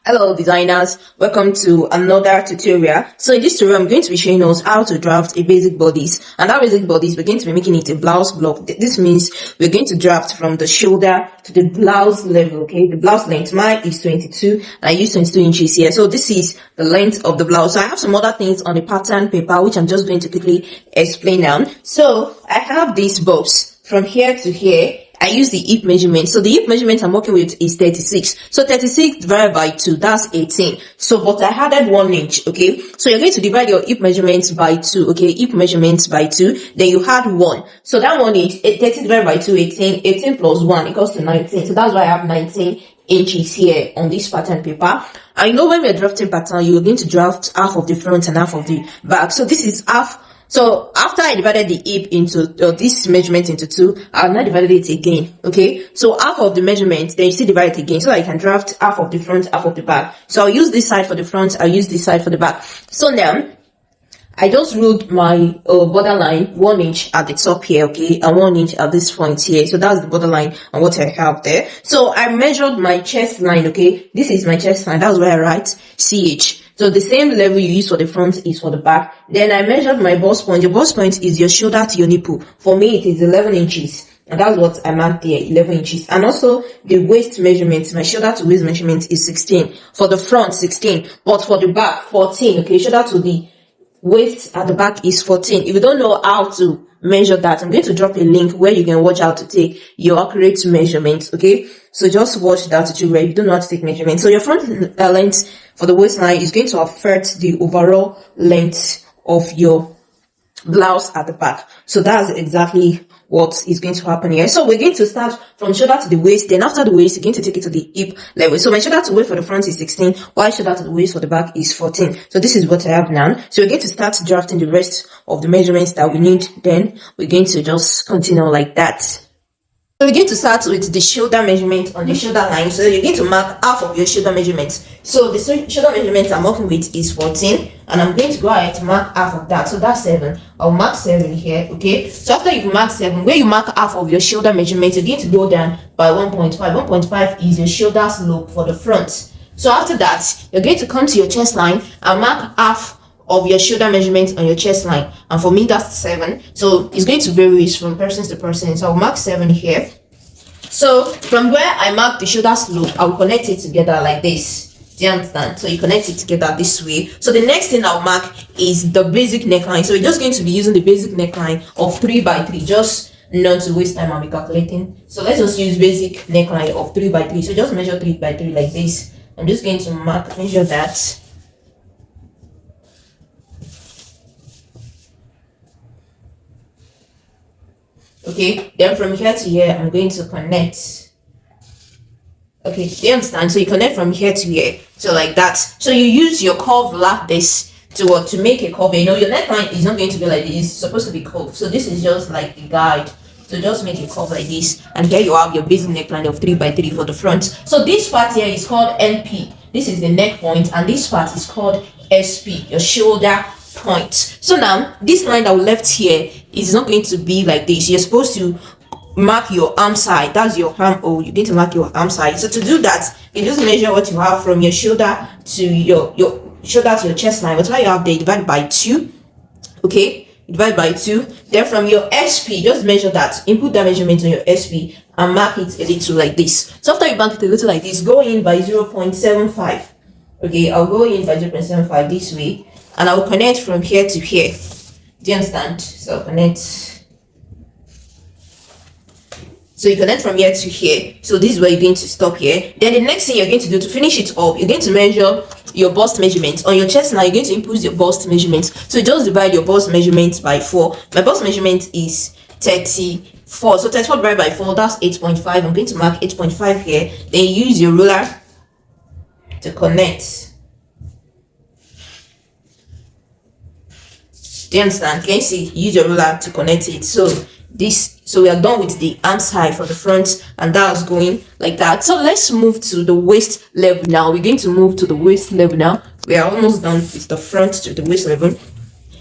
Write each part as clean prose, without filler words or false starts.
Hello designers, welcome to another tutorial. So in this tutorial I'm going to be showing us how to draft a basic bodice, and that basic bodice we're going to be making it a blouse block. This means we're going to draft from the shoulder to the blouse level. Okay, the blouse length, mine is 22 and I use 22 inches here. So this is the length of the blouse. So I have some other things on the pattern paper which I'm just going to quickly explain now. So I have this box from here to here. I use the hip measurement. So the hip measurement I'm working with is 36. So 36 divided by 2, that's 18. So, but I added 1 inch, okay? So you're going to divide your hip measurements by 2, okay? Hip measurements by 2, then you add 1. So that 1 inch, 30 divided by 2, 18. 18 plus 1 equals to 19. So that's why I have 19 inches here on this pattern paper. I know when we're drafting pattern, you're going to draft half of the front and half of the back. So this is half. So after I divided the hip into this measurement into 2, I've now divided it again. Okay, so half of the measurement, then you still divide it again, so I can draft half of the front, half of the back. So I'll use this side for the front, I'll use this side for the back. So now I just ruled my borderline 1 inch at the top here, okay, and 1 inch at this point here. So that's the borderline and what I have there. So I measured my chest line, okay. This is my chest line. That's where I write CH. So the same level you use for the front is for the back. Then I measured my bust point. Your bust point is your shoulder to your nipple. For me, it is 11 inches. And that's what I marked there, 11 inches. And also the waist measurement, my shoulder to waist measurement is 16. For the front, 16. But for the back, 14. Okay, shoulder to the waist at the back is 14. If you don't know how to measure that, I'm going to drop a link where you can watch how to take your accurate measurements. Okay, so just watch that tutorial if you don't know how to take measurements. So your front length for the waistline is going to affect the overall length of your blouse at the back. So that's exactly what is going to happen here. So we're going to start from shoulder to the waist. Then after the waist, you're going to take it to the hip level. So my shoulder to waist for the front is 16, while shoulder to the waist for the back is 14. So this is what I have now. So we're going to start drafting the rest of the measurements that we need. Then we're going to just continue like that. So we're going to start with the shoulder measurement on the shoulder line. So you're going to mark half of your shoulder measurement. So the shoulder measurement I'm working with is 14, and I'm going to go ahead to mark half of that. So that's 7. I'll mark 7 here, okay? So after you've marked 7, where you mark half of your shoulder measurement, you're going to go down by 1.5. 1.5 is your shoulder slope for the front. So after that, you're going to come to your chest line and mark half of your shoulder measurement on your chest line, and for me that's 7. So it's going to vary from person to person. So I'll mark 7 here. So from where I mark the shoulder slope, I'll connect it together like this. Do you understand? So you connect it together this way. So the next thing I'll mark is the basic neckline. So we're just going to be using the basic neckline of 3 by 3, just not to waste time I'll be calculating. So let's just use basic neckline of 3 by 3. So just measure 3 by 3 like this. I'm just going to measure that. Okay, then from here to here, I'm going to connect. Okay, do you understand? So you connect from here to here, so like that. So you use your curve like this to make a curve. You know, your neckline is not going to be like this. It's supposed to be curved. So this is just like the guide. So just make a curve like this, and here you have your basic neckline of 3 by 3 for the front. So this part here is called NP. This is the neck point, and this part is called SP, your shoulder point. So now this line that we left here is not going to be like this. You're supposed to mark your arm side. That's your arm hole. You need to mark your arm side. So to do that, you just measure what you have from your shoulder to your shoulder to your chest line. Whatever you have there, divide by 2. Okay, divide by 2. Then from your SP, just measure that. Input that measurement on your SP and mark it a little like this. So after you mark it a little like this, go in by 0.75. Okay, I'll go in by 0.75 this way, and I will connect from here to here. Do you understand? So connect. So you connect from here to here. So this is where you're going to stop here. Then the next thing you're going to do to finish it up, you're going to measure your bust measurement. On your chest now, you're going to input your bust measurement. So just divide your bust measurement by 4. My bust measurement is 34. So 34 divided by 4, that's 8.5. I'm going to mark 8.5 here. Then use your ruler to connect. Do you understand? Can you see? Use your ruler to connect it. So we are done with the arm side for the front, and that's going like that. So let's move to the waist level now. We're going to move to the waist level now. We are almost done with the front to the waist level.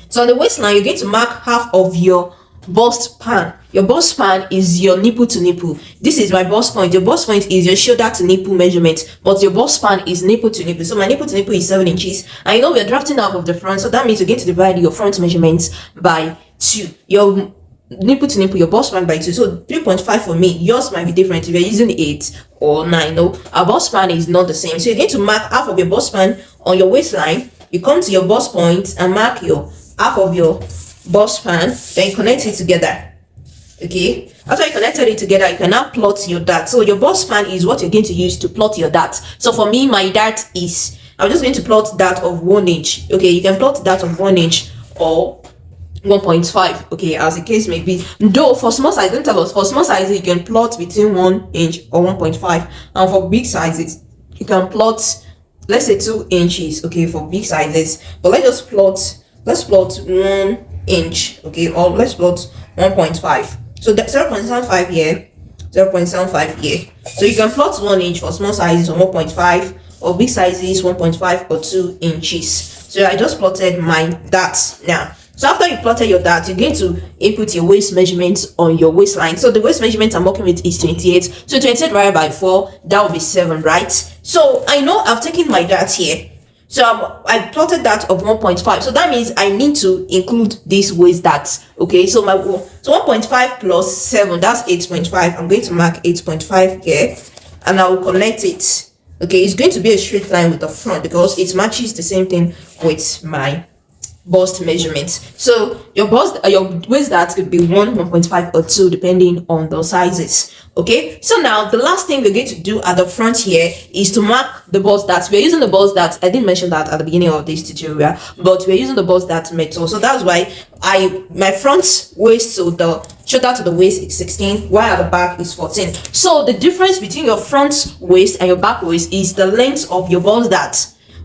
So on the waistline, you're going to mark half of your bust span. Your bust span is your nipple to nipple. This is my bust point. Your bust point is your shoulder to nipple measurement, but your bust span is nipple to nipple. So my nipple to nipple is 7 inches. And you know we're drafting out of the front, so that means you're going to divide your front measurements by 2. Your nipple to nipple, your bust span by 2. So 3.5 for me. Yours might be different if you're using 8 or 9. No, our bust span is not the same. So you're going to mark half of your bust span on your waistline. You come to your bust point and mark your half of your bust span, then you connect it together. Okay, after you connected it together, you can now plot your dart. So your bust span is what you're going to use to plot your dart. So for me, my dart is, I'm just going to plot that of 1 inch. Okay, you can plot that of 1 inch or 1.5, okay, as the case may be. Though for small size, don't tell us, for small sizes you can plot between 1 inch or 1.5, and for big sizes you can plot, let's say 2 inches, okay, for big sizes. But let's plot 1 inch, okay, or let's plot 1.5. So that's 0.75 here, 0.75 here. So you can plot 1 inch for small sizes or 1.5, or big sizes 1.5 or 2 inches. So I just plotted my darts now. So after you plotted your dart, you're going to input your waist measurements on your waistline. So the waist measurement I'm working with is 28. So 28 divided by 4, that will be 7, right? So I know I've taken my dart here. So I plotted that of 1.5. So that means I need to include this waist dart. Okay, so 1.5 plus 7, that's 8.5. I'm going to mark 8.5 here, and I will connect it. Okay, it's going to be a straight line with the front because it matches the same thing with my bust measurements. So your waist dart could be 1, 1.5 or 2 depending on the sizes. Okay, so now the last thing we're going to do at the front here is to mark the bust dart. We're using the bust dart. I didn't mention that at the beginning of this tutorial, but we're using the bust dart method. So that's why my front waist, so the shoulder to the waist is 16, while at the back is 14. So the difference between your front waist and your back waist is the length of your bust dart.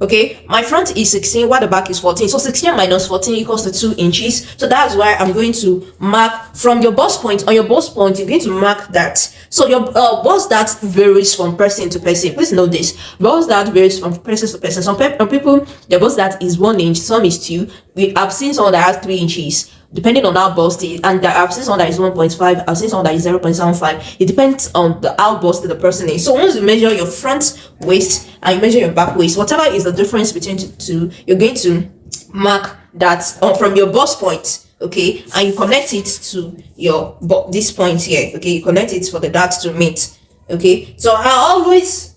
Okay, my front is 16 while the back is 14. So 16 minus 14 equals to 2 inches. So that's why I'm going to mark from your bust point. On your bust point, you're going to mark that. So your bust dart varies from person to person. Please note this. Bust dart varies from person to person. Some people, their bust dart is 1 inch, some is 2. I've seen someone that has 3 inches. Depending on how busted, and I've seen someone that is 1.5, I've seen someone that is 0.75. It depends on how busted the person is. So once you measure your front waist and you measure your back waist, whatever is the difference between the two, you're going to mark that from your bust point, okay, and you connect it to your this point here, okay, you connect it for the dart to meet. Okay, so I always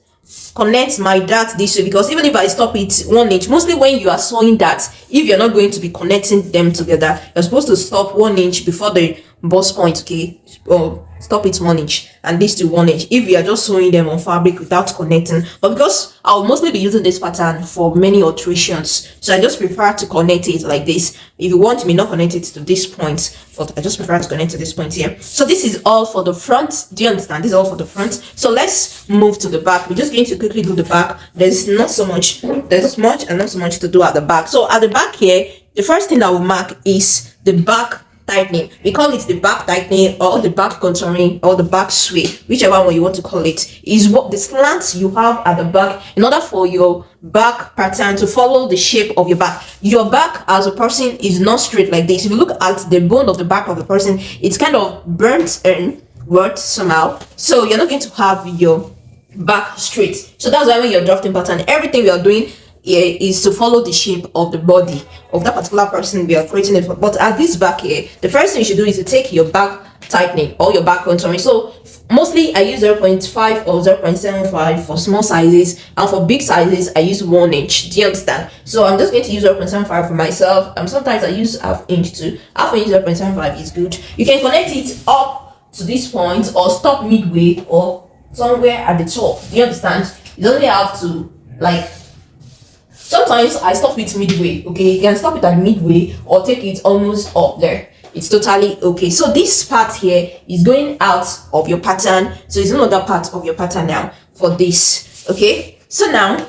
connect my dart this way, because even if I stop it 1 inch, mostly when you are sewing that, if you're not going to be connecting them together, you're supposed to stop 1 inch before the bust point, okay, or stop it 1 inch and this to 1 inch if you are just sewing them on fabric without connecting. But because I'll mostly be using this pattern for many alterations, so I just prefer to connect it like this. If you want, me not connect it to this point, but I just prefer to connect to this point here. So this is all for the front. Do you understand? This is all for the front. So let's move to the back. We're just going to quickly do the back. There's not so much, there's much and not so much to do at the back. So at the back here, the first thing I will mark is the back tightening. We call it the back tightening or the back contouring or the back sway, whichever one you want to call it, is what the slants you have at the back in order for your back pattern to follow the shape of your back. Your back as a person is not straight like this. If you look at the bone of the back of the person, it's kind of burnt and worked somehow, so you're not going to have your back straight. So that's why when you're drafting pattern, everything we are doing here is to follow the shape of the body of that particular person we are creating it for. But at this back here, the first thing you should do is to take your back tightening or your back contouring. So mostly I use 0.5 or 0.75 for small sizes, and for big sizes I use 1 inch. Do you understand? So I'm just going to use 0.75 for myself, and sometimes I use ½ inch too. ½ inch 0.75 is good. You can connect it up to this point or stop midway or somewhere at the top. Do you understand? You don't really have to, like, sometimes I stop it midway. Okay, you can stop it at midway or take it almost up there. It's totally okay. So this part here is going out of your pattern, so it's another part of your pattern now for this. Okay, so now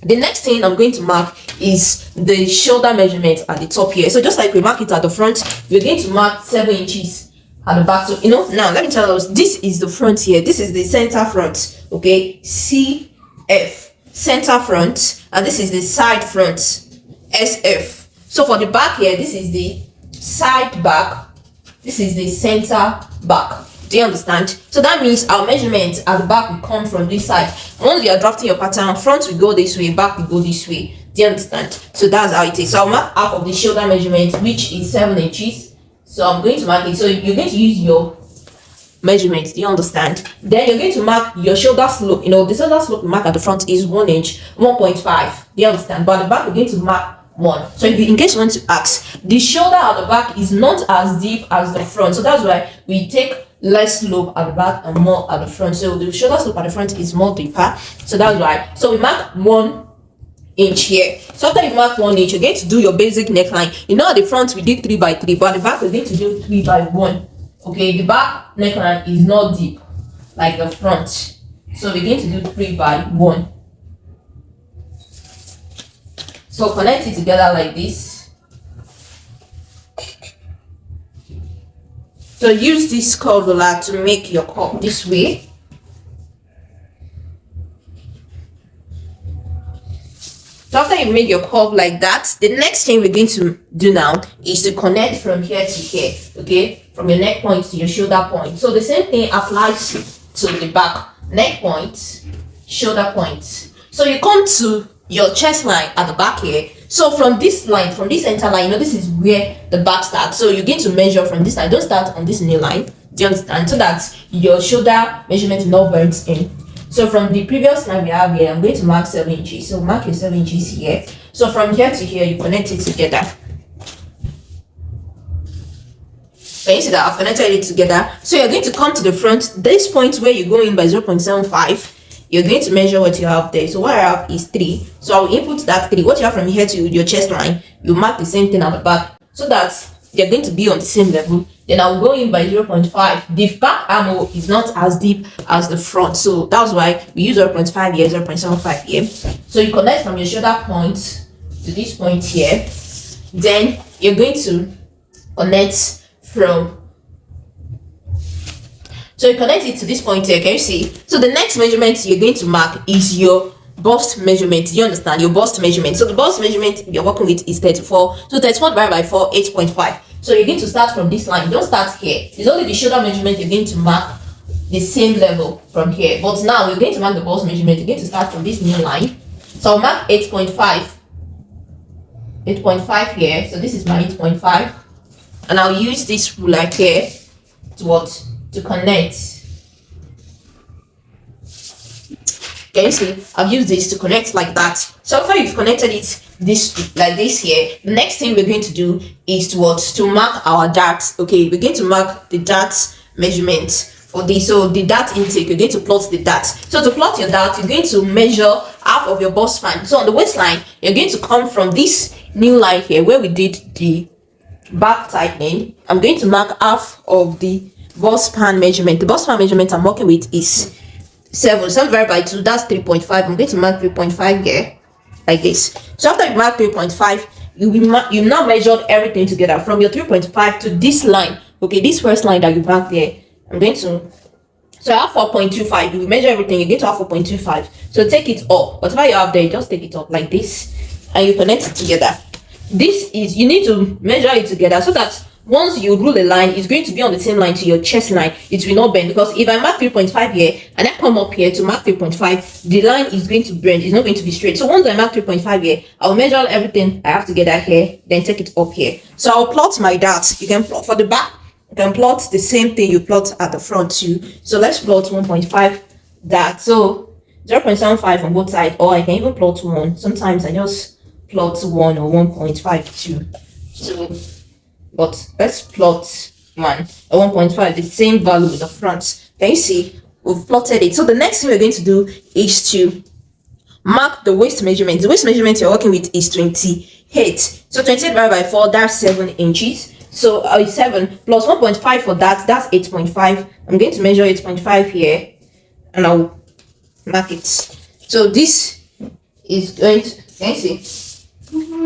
the next thing I'm going to mark is the shoulder measurement at the top here. So just like we mark it at the front, we're going to mark 7 inches at the back. So now let me tell us, this is the front here, this is the center front, okay, CF, center front, and this is the side front, SF. So for the back here, this is the side back, This is the center back. Do you understand? So that means our measurement at the back will come from this side. Once you are drafting your pattern, front will go this way, back will go this way. Do you understand? So that's how it is. So I'll mark half of the shoulder measurement, which is 7 inches. So I'm going to mark it. So you're going to use your measurements. Do you understand? Then you're going to mark your shoulder slope. You know, the shoulder slope we mark at the front is 1 inch, 1.5. Do you understand? But at the back, we're going to mark 1. So if you, in case you want to ask, the shoulder at the back is not as deep as the front. So that's why we take less slope at the back and more at the front. So the shoulder slope at the front is more deeper. So that's why. So we mark 1 inch here. So after you mark 1 inch, you're going to do your basic neckline. You know, at the front we did 3 by 3, but at the back we're going to do 3 by 1. Okay, the back neckline is not deep like the front. So we're going to do 3 by 1. So connect it together like this. So use this curve ruler to make your curve this way. So after you make your curve like that, the next thing we're going to do now is to connect from here to here, okay? From your neck point to your shoulder point. So the same thing applies to the back. Neck point, shoulder point. So you come to your chest line at the back here. So from this line, from this center line, you know, this is where the back starts. So you're going to measure from this line. Don't start on this new line. Do you understand? So that your shoulder measurement is not burnt in. So from the previous line we have here, I'm going to mark 7 inches. So mark your 7 inches here. So from here to here, you connect it together. Can you see that I've connected it together? So you're going to come to the front. This point where you go in by 0.75, you're going to measure what you have there. So what I have is 3. So I will input that 3. What you have from here to your chest line, you mark the same thing at the back, so that they're going to be on the same level. Then I'll go in by 0.5. The back armhole is not as deep as the front, so that's why we use 0.5 here, 0.75 here. So you connect from your shoulder point to this point here. Then you're going to connect from, so you connect it to this point here. Can you see? So the next measurement you're going to mark is your bust measurement. Do you understand? Your bust measurement. So the bust measurement you're working with is 34. So 34 divided by 4, 8.5. So you're going to start from this line. Don't start here. It's only the shoulder measurement you're going to mark the same level from here. But now you're going to mark the bust measurement. You're going to start from this new line. So I'll mark 8.5. 8.5 here. So this is my 8.5. And I'll use this ruler here to what? To connect. Can you see? I've used this to connect like that. So after you've connected it this like this here, the next thing we're going to do is to what? To mark our darts. Okay, we're going to mark the darts measurement for this. So the dart intake, you're going to plot the dart. So to plot your dart, you're going to measure half of your bust span. So on the waistline, you're going to come from this new line here where we did the back tightening. I'm going to mark half of the bust span measurement. The bust span measurement I'm working with is 7 divided by 2, that's 3.5. I'm going to mark 3.5 here like this. So after you mark 3.5, you now measured everything together from your 3.5 to this line. Okay, this first line that you marked there, I'm going to, so I have 4.25. You measure everything, you get to have 4.25. So take it up. Whatever you have there, just take it up like this and you connect it together. This is, you need to measure it together so that once you rule a line, it's going to be on the same line to your chest line. It will not bend, because if I mark 3.5 here and I come up here to mark 3.5, the line is going to bend. It's not going to be straight. So once I mark 3.5 here, I'll measure everything I have together here, then take it up here. So I'll plot my darts. You can plot for the back. You can plot the same thing you plot at the front too. So let's plot 1.5 dart. So 0.75 on both sides, or I can even plot 1. Sometimes I just plot 1 or 1.52. So but let's plot 1 or 1.5, the same value with the front. Can you see? We've plotted it. So the next thing we're going to do is to mark the waist measurement. The waist measurement you're working with is 28. So 28 divided by 4, that's 7 inches. So 7 plus 1.5 for that, that's 8.5. I'm going to measure 8.5 here and I'll mark it. So this is going to, can you see?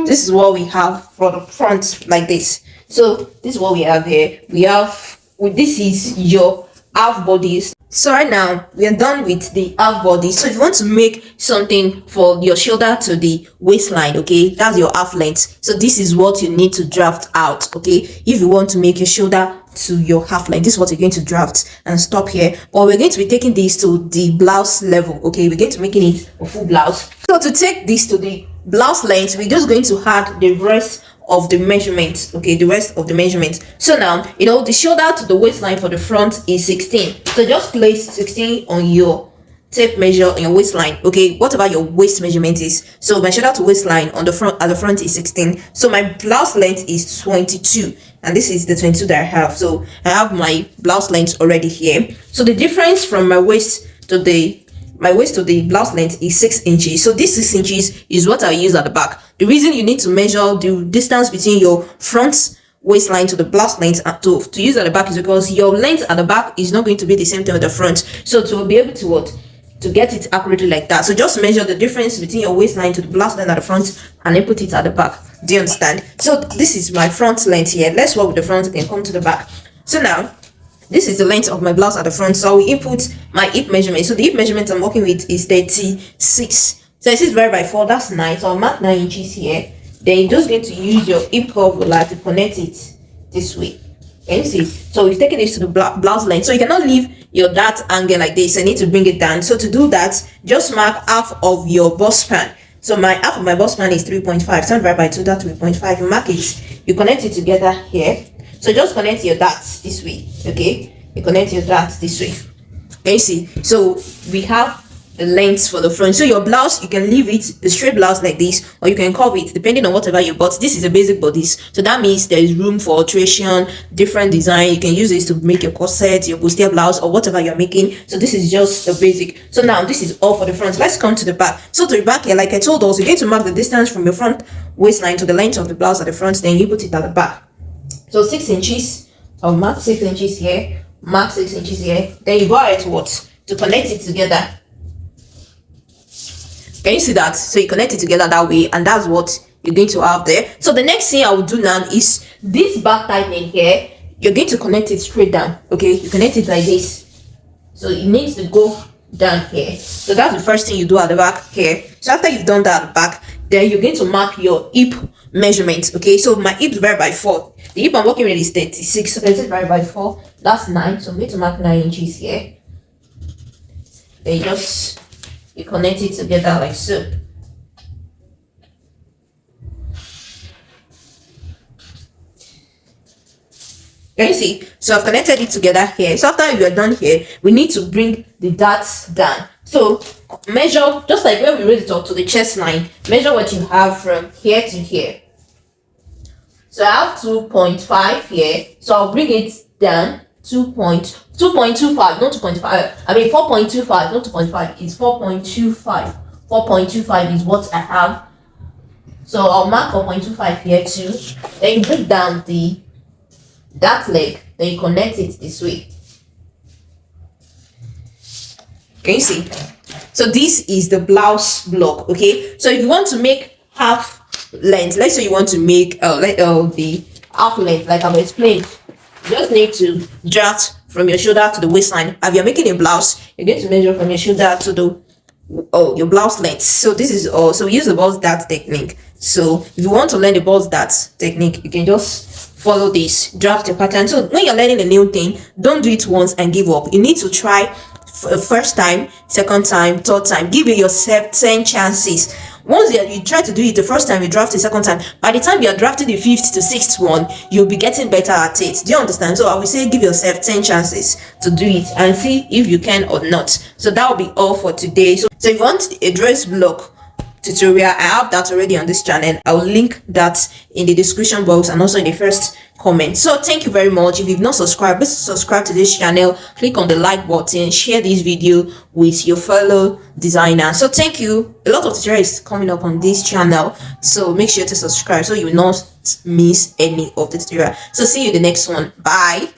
This is what we have for the front like this. So this is what we have here. We have, this is your half bodice. So right now we are done with the half body. So if you want to make something for your shoulder to the waistline, okay, that's your half length. So this is what you need to draft out, okay, if you want to make your shoulder to your half length. This is what you're going to draft and stop here. But we're going to be taking this to the blouse level. Okay, we're going to making it a full blouse. So to take this to the blouse length, we're just going to add the rest of the measurement. Okay, the rest of the measurement. So now, you know, the shoulder to the waistline for the front is 16. So just place 16 on your tape measure on your waistline. Okay, whatever your waist measurement is. So my shoulder to waistline on the front, at the front, is 16. So my blouse length is 22, and this is the 22 that I have. So I have my blouse length already here. So the difference from my waist to the blouse length is 6 inches. So this 6 inches is what I use at the back. The reason you need to measure the distance between your front waistline to the blouse length to use at the back is because your length at the back is not going to be the same thing with the front. So to be able to what? To get it accurately like that. So just measure the difference between your waistline to the blouse line at the front and then put it at the back. Do you understand? So this is my front length here. Let's work with the front and come to the back. So now this is the length of my blouse at the front. So I will input my hip measurement. So the hip measurement I'm working with is 36. So this is divided by 4. That's 9. So I'll mark 9 inches here. Then you're just going to use your hip curve ruler to connect it this way. Can you see? So we've taken this to the blouse length. So you cannot leave your dart angle like this. I need to bring it down. So to do that, just mark half of your bust span. So my half of my bust span is 3.5. So divided by 2, that's 3.5. You mark it. You connect it together here. So just connect your darts this way. Okay, you connect your darts this way. Can you see? So we have the length for the front. So your blouse, you can leave it a straight blouse like this, or you can curve it depending on whatever you bought. This is a basic bodice, so that means there is room for alteration, different design. You can use this to make your corset, your bustier blouse, or whatever you're making. So this is just the basic. So now this is all for the front. Let's come to the back. So to the back here, like I told us, you're going to mark the distance from your front waistline to the length of the blouse at the front, then you put it at the back. So 6 inches. I'll mark 6 inches here, mark 6 inches here. Then you go ahead to what? To connect it together. Can you see that? So you connect it together that way, and that's what you're going to have there. So the next thing I will do now is this back tightening here. You're going to connect it straight down. Okay, you connect it like this. So it needs to go down here. So that's the first thing you do at the back here. So after you've done that at the back, then you're going to mark your hip measurement. Okay, so my hip divided by 4. The hip I'm working with is 36. So 36 divided by 4, that's 9. So I'm going to mark 9 inches here. Then you connect it together like so. Can you see? So I've connected it together here. So after you are done here, we need to bring the darts down. So measure, just like when we raise it up to the chest line, measure what you have from here to here. So I have 2.5 here. So I'll bring it down 2.25, not 2.5. I mean 4.25, not 2.5. It's 4.25. 4.25 is what I have. So I'll mark 4.25 here too. Then you break down that leg. Then you connect it this way. Can you see? So this is the blouse block. Okay. So if you want to make half length, let's say you want to make the half length, like I've explained. You just need to draft from your shoulder to the waistline. If you're making a blouse, you're going to measure from your shoulder to your blouse length. So this is all. So we use the bust dart technique. So if you want to learn the bust dart technique, you can just follow this, draft your pattern. So when you're learning a new thing, don't do it once and give up. You need to try first time, second time, third time. Give yourself 10 chances. Once you try to do it the first time, you draft the second time, by the time you're drafting the 5th to 6th one, you'll be getting better at it. Do you understand? So I will say give yourself 10 chances to do it and see if you can or not. So that will be all for today. So if you want a dress block tutorial, I have that already on this channel. I will link that in the description box and also in the first comment. So thank you very much. If you've not subscribed, please subscribe to this channel, click on the like button, share this video with your fellow designers. So thank you. A lot of tutorials coming up on this channel, so make sure to subscribe so you will not miss any of the tutorial. So see you in the next one. Bye.